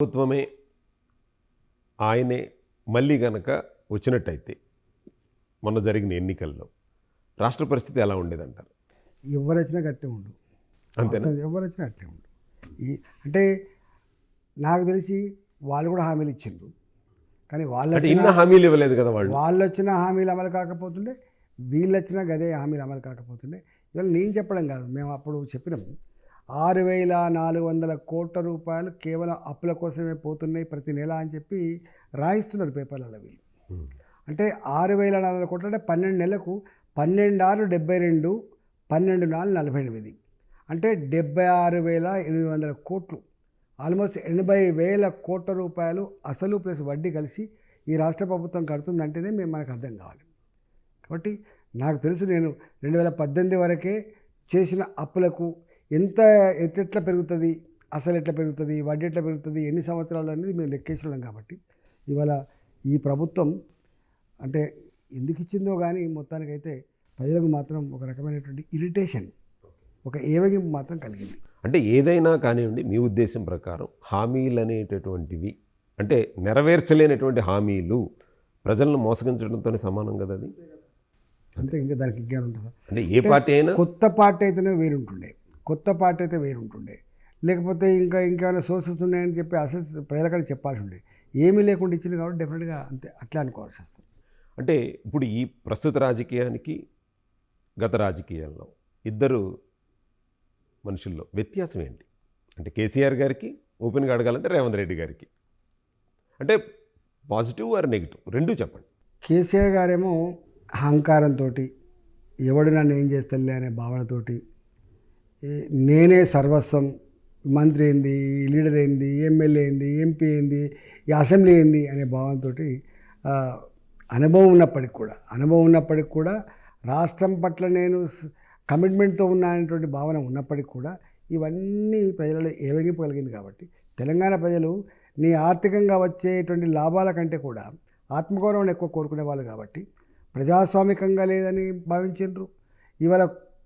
ప్రభుత్వమే ఆయనే మళ్ళీ గనక వచ్చినట్టయితే మొన్న జరిగిన ఎన్నికల్లో రాష్ట్ర పరిస్థితి ఎలా ఉండేదంటారు? ఎవరు వచ్చినా గట్టే ఉండు, అంతేనా? ఎవరు వచ్చినా అట్లే ఉండు. అంటే నాకు తెలిసి వాళ్ళు కూడా హామీలు ఇచ్చిండ్రు, కానీ అంటే ఇన్న హామీలు ఇవ్వలేదు కదా వాళ్ళు. వాళ్ళు వచ్చిన హామీలు అమలు కాకపోతుండే, వీళ్ళు వచ్చినా గదే హామీలు అమలు కాకపోతుండే. ఇవాళ నేను చెప్పడం కాదు, మేము అప్పుడు చెప్పినాము 6,400 కోట్ల రూపాయలు కేవలం అప్పుల కోసమే పోతున్నాయి ప్రతి నెల అని చెప్పి రాయిస్తున్నారు పేపర్లలో వీళ్ళు. అంటే 6,400 కోట్లు అంటే 12 నెలలకు 12 6 72, 12 4 48, అంటే 76,800 కోట్లు, ఆల్మోస్ట్ 80,000 కోట్ల రూపాయలు అసలు ప్లస్ వడ్డీ కలిసి ఈ రాష్ట్ర ప్రభుత్వం కడుతుందంటేనే మనకు అర్థం కావాలి. కాబట్టి నాకు తెలుసు, నేను 2018 వరకే చేసిన అప్పులకు ఎంత ఎట్లా పెరుగుతుంది, అసలు ఎట్లా పెరుగుతుంది, వడ్డీ ఎట్లా పెరుగుతుంది, ఎన్ని సంవత్సరాలు అనేది మేము లెక్కేసినాం. కాబట్టి ఇవాళ ఈ ప్రభుత్వం అంటే ఎందుకు ఇచ్చిందో కానీ మొత్తానికైతే ప్రజలకు మాత్రం ఒక రకమైనటువంటి ఇరిటేషన్, ఒక ఏవగింపు మాత్రం కలిగింది. అంటే ఏదైనా కానివ్వండి, మీ ఉద్దేశం ప్రకారం హామీలు అనేటటువంటివి అంటే నెరవేర్చలేనటువంటి హామీలు ప్రజలను మోసగించడంతోనే సమానం కదా అది. అంతే, ఇంకా దానికి ఇంకేం ఉంటుందా? అంటే ఏ పార్టీ అయినా కొత్త పార్టీ అయితేనే వేరుంటుండే, కొత్త పార్టీ అయితే వేరుంటుండే, లేకపోతే ఇంకేమైనా సోర్సెస్ ఉన్నాయని చెప్పి అసెస్ ప్రజలకన్నా చెప్పాల్సి ఉండే. ఏమీ లేకుండా ఇచ్చింది కాబట్టి డెఫినెట్గా అంతే అట్లా అనుకోవాల్సి వస్తుంది. అంటే ఇప్పుడు ఈ ప్రస్తుత రాజకీయానికి గత రాజకీయాల్లో ఇద్దరు మనుషుల్లో వ్యత్యాసం ఏంటి? అంటే కేసీఆర్ గారికి ఓపెన్గా అడగాలంటే రేవంత్ రెడ్డి గారికి, అంటే పాజిటివ్ ఆర్ నెగిటివ్ రెండూ చెప్పండి. కేసీఆర్ గారేమో అహంకారంతో, ఎవడు నన్ను ఏం చేస్తలే అనే భావనతోటి, నేనే సర్వస్వం, మంత్రి ఏంది, లీడర్ ఏంది, ఎమ్మెల్యే ఏంది, ఎంపీ ఏంది, ఈ అసెంబ్లీ ఏంది అనే భావనతో అనుభవం ఉన్నప్పటికి కూడా రాష్ట్రం పట్ల నేను కమిట్మెంట్తో ఉన్నా అనేటువంటి భావన ఉన్నప్పటికీ కూడా ఇవన్నీ ప్రజలలో ఏవగింపగలిగింది. కాబట్టి తెలంగాణ ప్రజలు నీ ఆర్థికంగా వచ్చేటువంటి లాభాల కంటే కూడా ఆత్మగౌరవం ఎక్కువ కోరుకునే వాళ్ళు. కాబట్టి ప్రజాస్వామికంగా లేదని భావించిండ్రు, ఇవాళ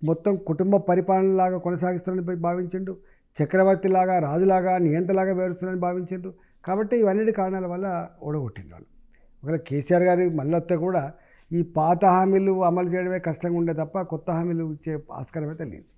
మొత్తం కుటుంబ పరిపాలనలాగా కొనసాగిస్తున్నారని భావించిండు, చక్రవర్తిలాగా, రాజులాగా, నియంతలాగా వ్యవహరిస్తున్నారని భావించిండ్రు. కాబట్టి ఇవన్నీ కారణాల వల్ల ఓడగొట్టిండ్రు వాళ్ళు. ఒకవేళ కేసీఆర్ గారి మళ్ళీ వస్తే కూడా ఈ పాత హామీలు అమలు చేయడమే కష్టంగా ఉండే తప్ప కొత్త హామీలు ఇచ్చే ఆస్కారం అయితే లేదు.